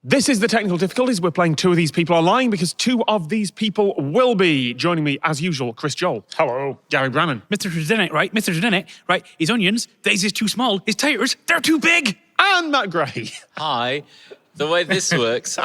This is the technical difficulties. We're playing Two of These People Are Lying because two of these people will be joining me as usual. Chris Joel. Hello. Gary Brannan. Mr. Didn't right? Mr. Didn't right? His onions, Daisy's too small. His taters, they're too big. And Matt Gray. Hi. The way this works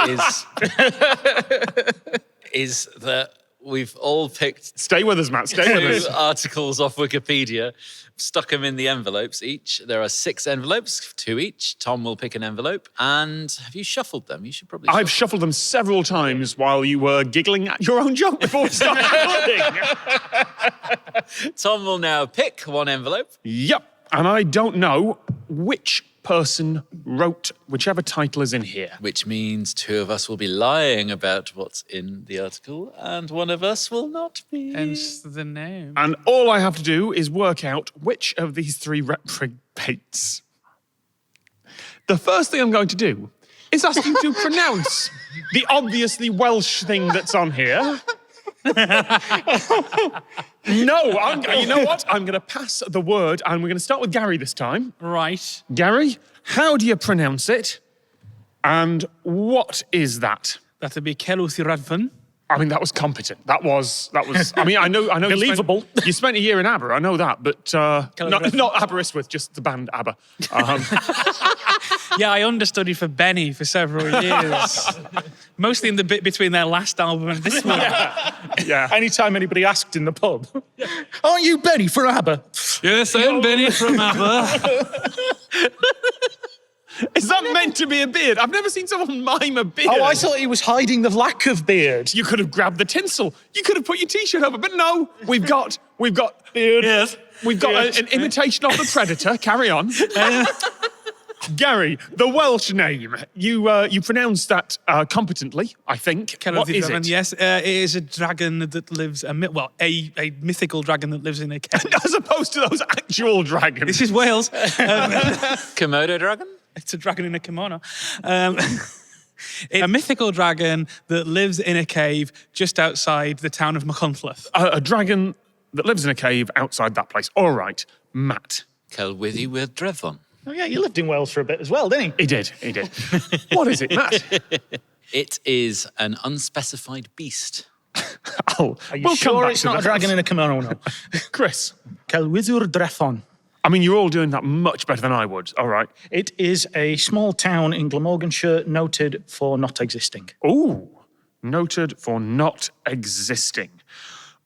is that we've all picked Stay with us, Matt. Stay with us. two articles off Wikipedia, stuck them in the envelopes each. There are 6 envelopes, 2 each. Tom will pick an envelope. And have you shuffled them? You should probably I've shuffled them several times while you were giggling at your own joke before we started recording. Tom will now pick one envelope. Yep. And I don't know which person wrote whichever title is in here. Which means 2 of us will be lying about what's in the article, and one of us will not be. Hence the name. And all I have to do is work out which of these 3 reprobates. The first thing I'm going to do is ask you to pronounce the obviously Welsh thing that's on here. No, you know what? I'm going to pass the word, and we're going to start with Gary this time. Right. Gary, how do you pronounce it? And what is that? That'd be Celws I Radfan. I mean, that was competent. That was. I mean, I know. Believable. You spent a year in ABBA. I know that, but not Aberystwyth, just the band ABBA. Yeah, I understudied for Benny for several years. Mostly in the bit between their last album and this one. Yeah. Anytime anybody asked in the pub, aren't you Benny for ABBA? Yes, I'm Benny from ABBA. Is that meant to be a beard? I've never seen someone mime a beard. Oh, I thought he was hiding the lack of beard. You could have grabbed the tinsel. You could have put your T-shirt over, but no. We've got Beard. yes. We've got an imitation of the Predator. Carry on. Gary, the Welsh name. You pronounced that competently, I think. What is it? Yes, it is a dragon that lives, a mythical dragon that lives in a cave. As opposed to those actual dragons. This is Wales. Komodo dragon? It's a dragon in a kimono. It's a mythical dragon that lives in a cave just outside the town of Machynlleth. A dragon that lives in a cave outside that place. All right, Matt. Celwyddi with Drefon. Oh yeah, you lived in Wales for a bit as well, didn't He did. What is it, Matt? It is an unspecified beast. Oh, Are you we'll come sure back it's to not that. a dragon in a kimono? No. Chris. Celwyddi Drefon. I mean, you're all doing that much better than I would. All right. It is a small town in Glamorganshire noted for not existing. Ooh, noted for not existing.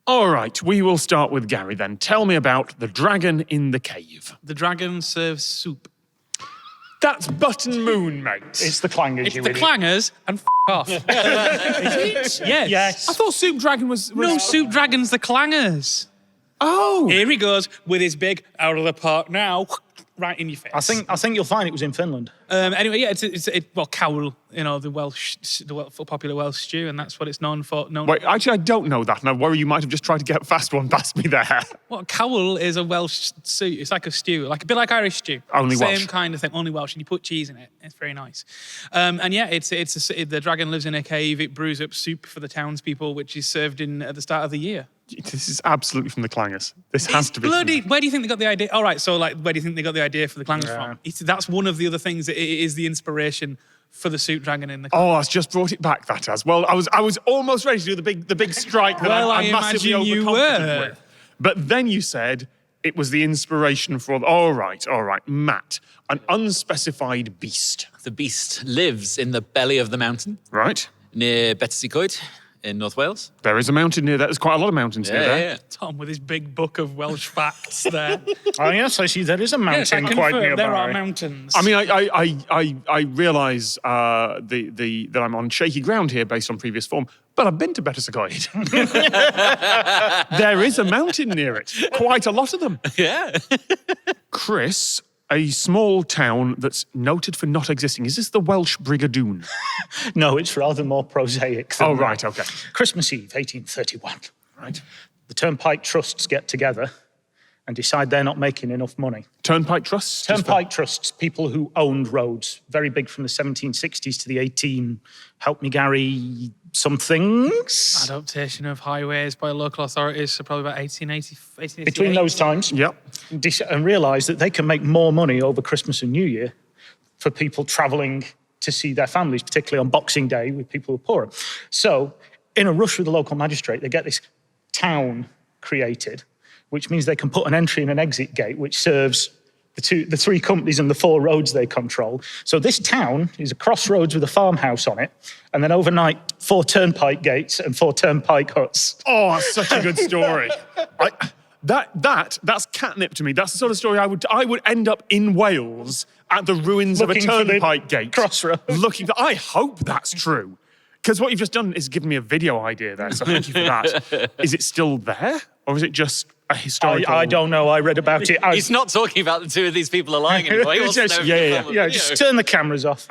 All right, we will start with Gary then. Tell me about the dragon in the cave. The dragon serves soup. That's Button Moon, mate. It's the clangers, It's you the idiot. clangers and off. Yes. Yes. I thought Soup Dragon was... No, soup dragon's the clangers. Oh. Here he goes with his big out of the park now, right in your face. I think you'll find it was in Finland. Anyway, yeah, well, cawl, the popular Welsh stew, and that's what it's known for. Wait, actually, I don't know that, and I worry you might have just tried to get a fast one past me there. Well, cawl is a Welsh stew. It's like a stew, like a bit like Irish stew. Only Same Welsh. kind of thing, only Welsh, and you put cheese in it. It's very nice. And yeah, the dragon lives in a cave. It brews up soup for the townspeople, which is served at the start of the year. This is absolutely from the clangers. This has to be. Bloody, where do you think they got the idea? All right, so where do you think they got the idea for the clangers from? That's one of the other things. It is the inspiration for the soup dragon in the. Oh, it's just brought it back. That has. Well, I was almost ready to do the big strike that Well, I'm massively imagine you overconfident were. with. But then you said it was the inspiration for. All right, Matt, an unspecified beast. The beast lives in the belly of the mountain Right. near Betws in North Wales. There is a mountain near there. There's quite a lot of mountains near there. Yeah. Tom with his big book of Welsh facts there. Oh yes, I see there is a Yes, I mountain quite confirm nearby. there are mountains. I mean, I realise that I'm on shaky ground here based on previous form, but I've been to Betws. There is a mountain near it. Quite a lot of them. Yeah. Chris, a small town that's noted for not existing. Is this the Welsh Brigadoon? No, it's rather more prosaic than Oh, right, okay. Christmas Eve, 1831. Right. The Turnpike Trusts get together and decide they're not making enough money. Turnpike Trusts? Turnpike Trusts, people who owned roads, very big from the 1760s to the help me Gary, somethings. Adaptation of highways by local authorities, so probably about 1888. Between those times. Yep. And realise that they can make more money over Christmas and New Year for people travelling to see their families, particularly on Boxing Day with people who are poorer. So, in a rush with the local magistrate, they get this town created, which means they can put an entry and an exit gate, which serves the three companies and the 4 roads they control. So this town is a crossroads with a farmhouse on it, and then overnight 4 turnpike gates and 4 turnpike huts. Oh, that's such a good story. That's catnip to me. That's the sort of story I would end up in Wales at the ruins Looking of a for the turnpike gate. crossroads. I hope that's true. Because what you've just done is given me a video idea there, so thank you for that. Is it still there? Or is it just a historical... I don't know. I read about it. He's not talking about the 2 of these people are lying anymore. He wants to know if you can film a Yeah, video. just turn the cameras off.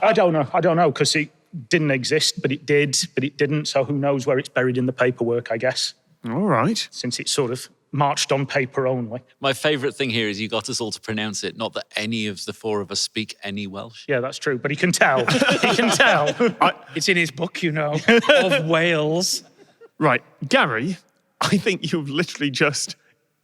I don't know, because it didn't exist, but it did, but it didn't, so who knows where it's buried in the paperwork, I guess. All right. Since it's sort of marched on paper only. My favourite thing here is you got us all to pronounce it, not that any of the 4 of us speak any Welsh. Yeah, that's true, but he can tell. He can tell. It's in his book, you know, of Wales. Right. Gary, I think you've literally just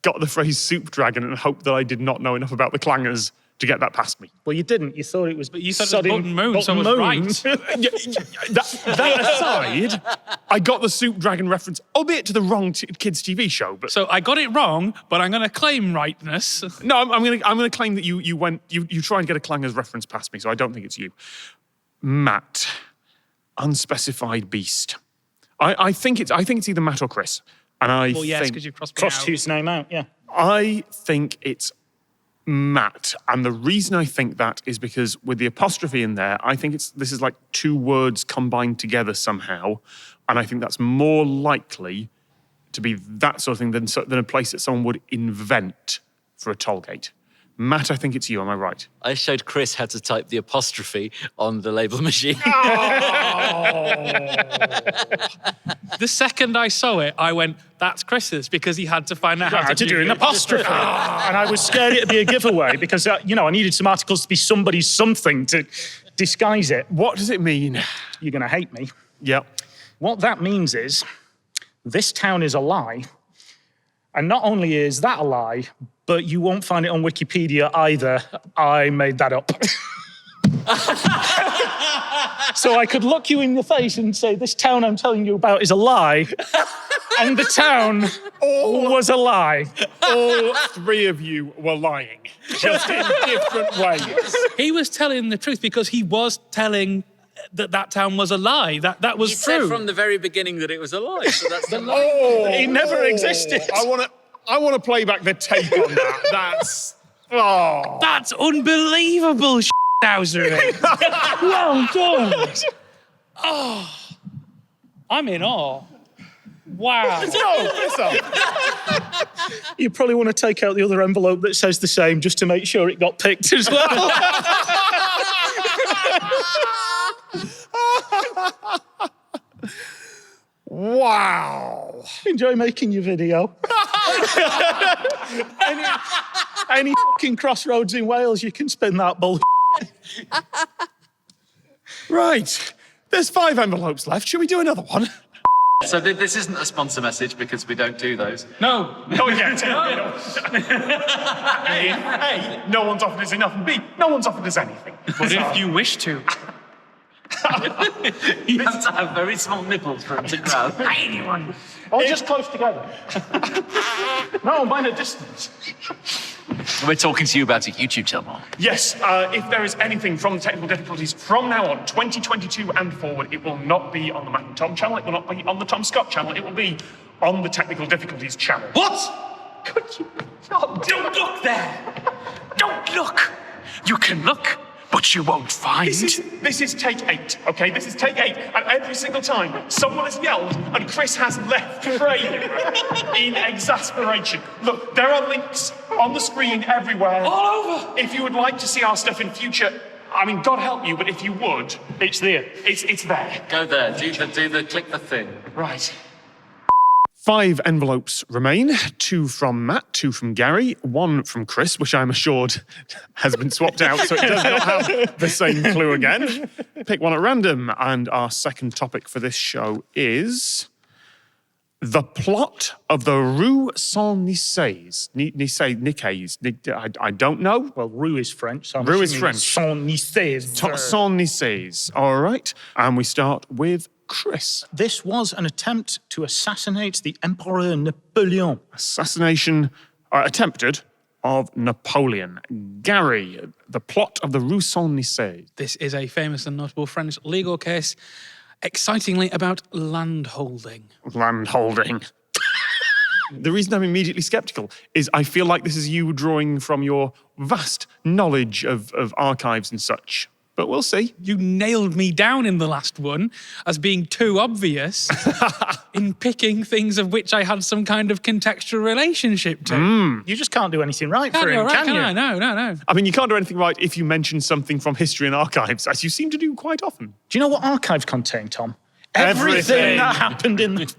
got the phrase soup dragon and hoped that I did not know enough about the clangers to get that past me. Well, you didn't. You thought it was... But you said it was Button Moon, so it was right. That aside, I got the soup dragon reference, albeit to the wrong kids' TV show. But So I got it wrong, but I'm going to claim rightness. no, I'm gonna claim that you try and get a clangers reference past me. So I don't think it's you, Matt. Unspecified beast. I think it's either Matt or Chris. And Well, yes, because you crossed me Crossed out. his name out, yeah. I think it's Matt. And the reason I think that is because with the apostrophe in there, I think this is like 2 words combined together somehow. And I think that's more likely to be that sort of thing than a place that someone would invent for a toll gate. Matt, I think it's you, am I right? I showed Chris how to type the apostrophe on the label machine. The second I saw it, I went, that's Chris's, because he had to find out How to do an apostrophe. And I was scared it'd be a giveaway because, I needed some articles to be somebody's something to disguise it. What does it mean? You're going to hate me. Yep. What that means is this town is a lie. And not only is that a lie, but you won't find it on Wikipedia either. I made that up. So I could look you in the face and say, this town I'm telling you about is a lie. And the town was a lie. All 3 of you were lying, just in different ways. He was telling the truth because he was telling that town was a lie. That was He true. said from the very beginning that it was a lie, so that's the lie. It never existed. I want to play back the tape on that. That's unbelievable, Housery. Well done. Oh, I'm in awe. Wow. You probably want to take out the other envelope that says the same just to make sure it got picked as well. Wow. Enjoy making your video. Any fucking crossroads in Wales, you can spin that bull. Right. There's 5 envelopes left. Should we do another one? So this isn't a sponsor message because we don't do those. No. Not yet. A, no one's offered us enough. And B, no one's offered us anything. But if you wish to. You have to have very small nipples for them to grab. Anyone. Or just close together. No, mind a distance. We're talking to you about a YouTube channel. Yes, if there is anything from the technical difficulties from now on, 2022 and forward, it will not be on the Matt and Tom channel. It will not be on the Tom Scott channel. It will be on the technical difficulties channel. What? Could you not do Don't look there. Don't look. You can look, but you won't find. This is take 8, okay? This is take 8, and every single time someone has yelled and Chris has left frame in exasperation. Look, there are links on the screen everywhere. All over. If you would like to see our stuff in future, I mean, God help you, but if you would, It's there. it's there. Go there, do the click the thing. Right. 5 envelopes remain, 2 from Matt, 2 from Gary, 1 from Chris, which I'm assured has been swapped out, so it does not have the same clue again. Pick one at random, and our second topic for this show is The plot of the Rue Saint-Nicaise. Nicaise. I don't know. Well, Rue is French, so I'm Rue is assuming French. Saint-Nicaise. Saint-Nicaise. All right. And we start with Chris. This was an attempt to assassinate the Emperor Napoleon. Assassination attempted of Napoleon. Gary, the plot of the Rue Saint-Nicaise. This is a famous and notable French legal case, excitingly about landholding. Landholding. The reason I'm immediately skeptical is I feel like this is you drawing from your vast knowledge of archives and such. But we'll see. You nailed me down in the last one as being too obvious in picking things of which I had some kind of contextual relationship to. You just can't do anything right for him, Right, can you? I? No. I mean, you can't do anything right if you mention something from history and archives, as you seem to do quite often. Do you know what archives contain, Tom? Everything. that happened in the...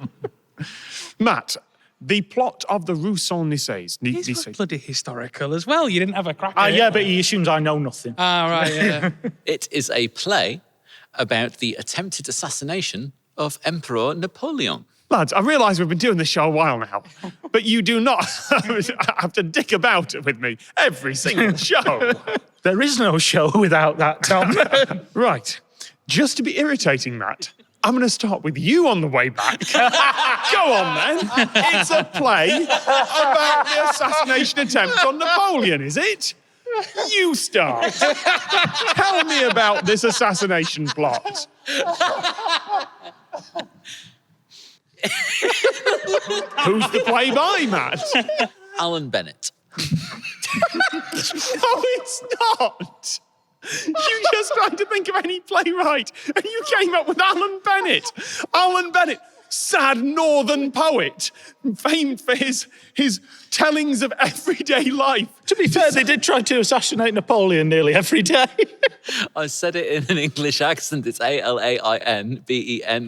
Matt, the plot of the Rue Saint-Nicaise. It's bloody historical as well. You didn't have a crack at it. yeah, but he assumes I know nothing. Right, yeah. It is a play about the attempted assassination of Emperor Napoleon. Lads, I realise we've been doing this show a while now, but you do not have to dick about with me every single show. There is no show without that, Tom. Right. Just to be irritating, Matt, I'm going to start with you on the way back. Go on, then. It's a play about the assassination attempt on Napoleon, is it? You start. Tell me about this assassination plot. Who's the play by, Matt? Alan Bennett. No, it's not. You just tried to think of any playwright and you came up with Alan Bennett. Alan Bennett, sad northern poet, famed for his tellings of everyday life. To be fair, they did try to assassinate Napoleon nearly every day. I said it in an English accent. It's ALAINBENETTE.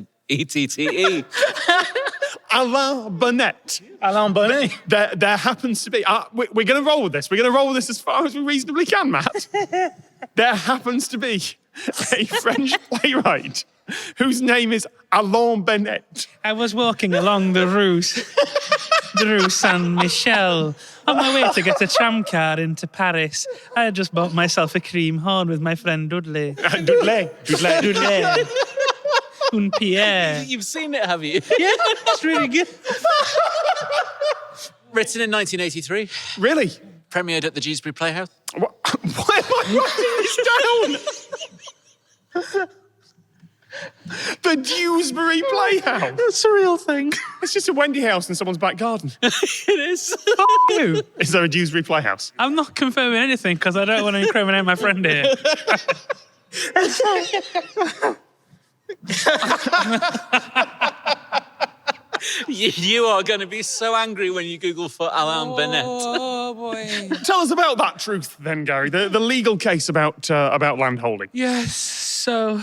Alain Bennett. Alain Bennett. There happens to be, we're going to roll with this. We're going to roll with this as far as we reasonably can, Matt. There happens to be a French playwright whose name is Alain Bennett. I was walking along the Rue Saint-Michel on my way to get a tram car into Paris. I had just bought myself a cream horn with my friend Dudley. Dudley. Un Pierre. You've seen it, have you? Yeah, it's really good. Written in 1983. Really? Premiered at the Dewsbury Playhouse. Why am I writing this down? The Dewsbury Playhouse. That's a real thing. It's just a Wendy house in someone's back garden. It is. You. Is there a Dewsbury Playhouse? I'm not confirming anything because I don't want to incriminate my friend here. You are going to be so angry when you Google for Alain Bennett. Oh, boy. Tell us about that truth then, Gary. The legal case about landholding. Yes, so...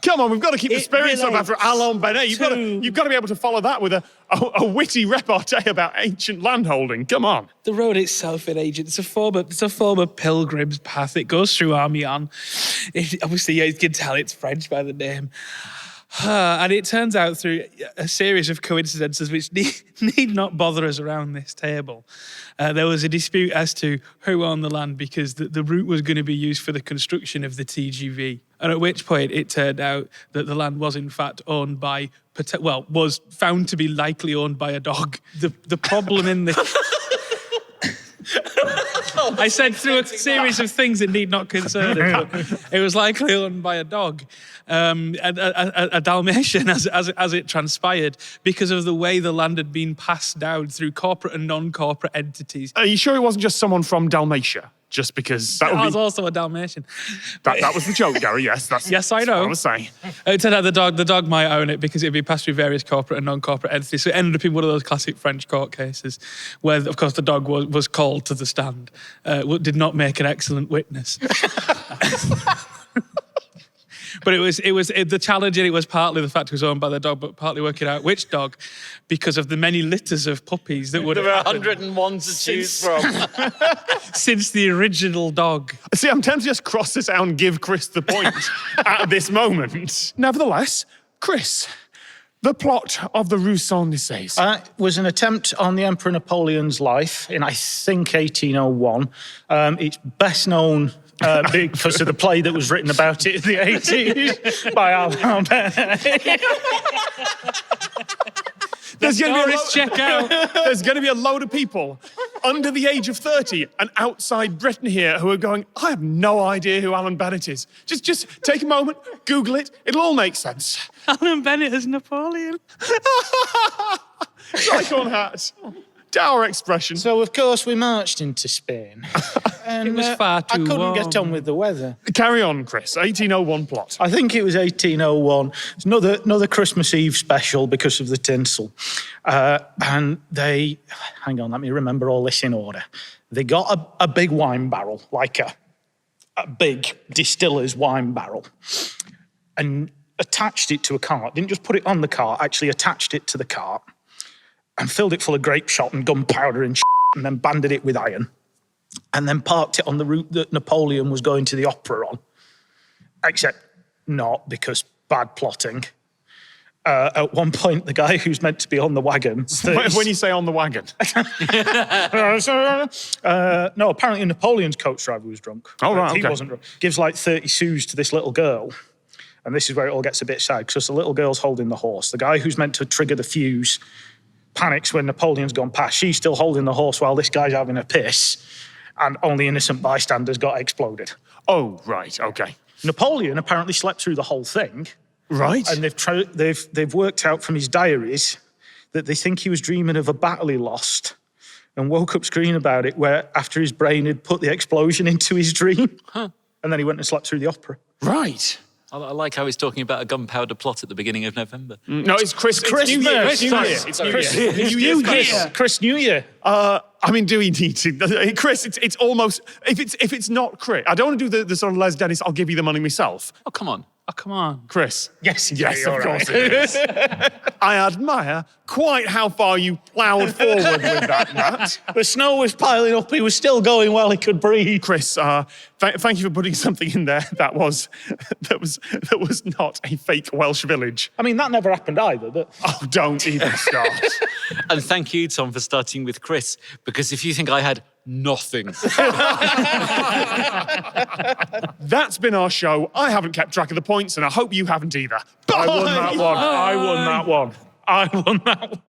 Come on, we've got to keep the It spirits up after Alain Bennett. You've got to be able to follow that with a witty repartee about ancient landholding. Come on. The road itself in Egypt, it's a former pilgrim's path. It goes through Amiens. Obviously, you can tell it's French by the name. And it turns out through a series of coincidences which need not bother us around this table. There was a dispute as to who owned the land because the route was going to be used for the construction of the TGV. And at which point it turned out that the land was in fact owned by, was found to be likely owned by a dog. The problem in the... I said through a series of things that need not concern it. It was likely owned by a dog, a Dalmatian, as it transpired, because of the way the land had been passed down through corporate and non-corporate entities. Are you sure it wasn't just someone from Dalmatia? Just because that I would was be... also a Dalmatian. That was the joke, Gary. Yes, Yes, I that's know. what I was saying. It turned out the dog might own it because it'd be passed through various corporate and non-corporate entities. So it ended up in one of those classic French court cases where, of course, the dog was called to the stand, did not make an excellent witness. But the challenge in it was partly the fact it was owned by the dog, but partly working out which dog, because of the many litters of puppies that would There have were happened 101 to choose from. since the original dog. See, I'm tempted to just cross this out and give Chris the point at this moment. Nevertheless, Chris, The plot of the Rue Saint-Nicaise. Was an attempt on the Emperor Napoleon's life in, I think, 1801. It's best known because of the play that was written about it in the 80s by Alain Bennett. There's going Check out. There's going to be a load of people under the age of 30 and outside Britain here who are going, I have no idea who Alan Bennett is. Just take a moment, Google it. It'll all make sense. Alan Bennett as Napoleon. Tricorn hat. Dour expression. So, of course, we marched into Spain. And, It was far too I couldn't warm. get on with the weather. Carry on, Chris. 1801 plot. I think it was 1801. It's another Christmas Eve special because of the tinsel. And they, hang on, let me remember all this in order. They got a big wine barrel, like a big distiller's wine barrel, and attached it to a cart. Didn't just put it on the cart, actually attached it to the cart and filled it full of grape shot and gunpowder and and then banded it with iron. And then parked it on the route that Napoleon was going to the opera on. Except not, because bad plotting. At one point, the guy who's meant to be on the wagon... When you say on the wagon. no, apparently Napoleon's coach driver was drunk. Oh, right, He okay. wasn't drunk. Gives like 30 sous to this little girl. And this is where it all gets a bit sad, because the little girl's holding the horse. The guy who's meant to trigger the fuse panics when Napoleon's gone past. She's still holding the horse while this guy's having a piss. And only innocent bystanders got exploded. Oh, right, okay. Napoleon apparently slept through the whole thing. Right. And they've worked out from his diaries that they think he was dreaming of a battle he lost and woke up screaming about it, where after his brain had put the explosion into his dream. And then he went and slept through the opera. Right. I like how he's talking about a gunpowder plot at the beginning of November. No, it's Chris. It's New Year. It's New Year. It's New Year. Chris New Year. I mean, do we need to? Chris, it's almost, if it's not Chris, I don't want to do the sort of Les Dennis, I'll give you the money myself. Oh, come on. Oh, come on. Chris. Yes, Yes, of course it is. I admire quite how far you ploughed forward with that, Matt. The snow was piling up. He was still going while he could breathe. Chris, thank you for putting something in there that was not a fake Welsh village. I mean, that never happened either. Oh, don't even start. And thank you, Tom, for starting with Chris, because if you think I had nothing. That's been our show. I haven't kept track of the points, and I hope you haven't either. I won that one. I won that one.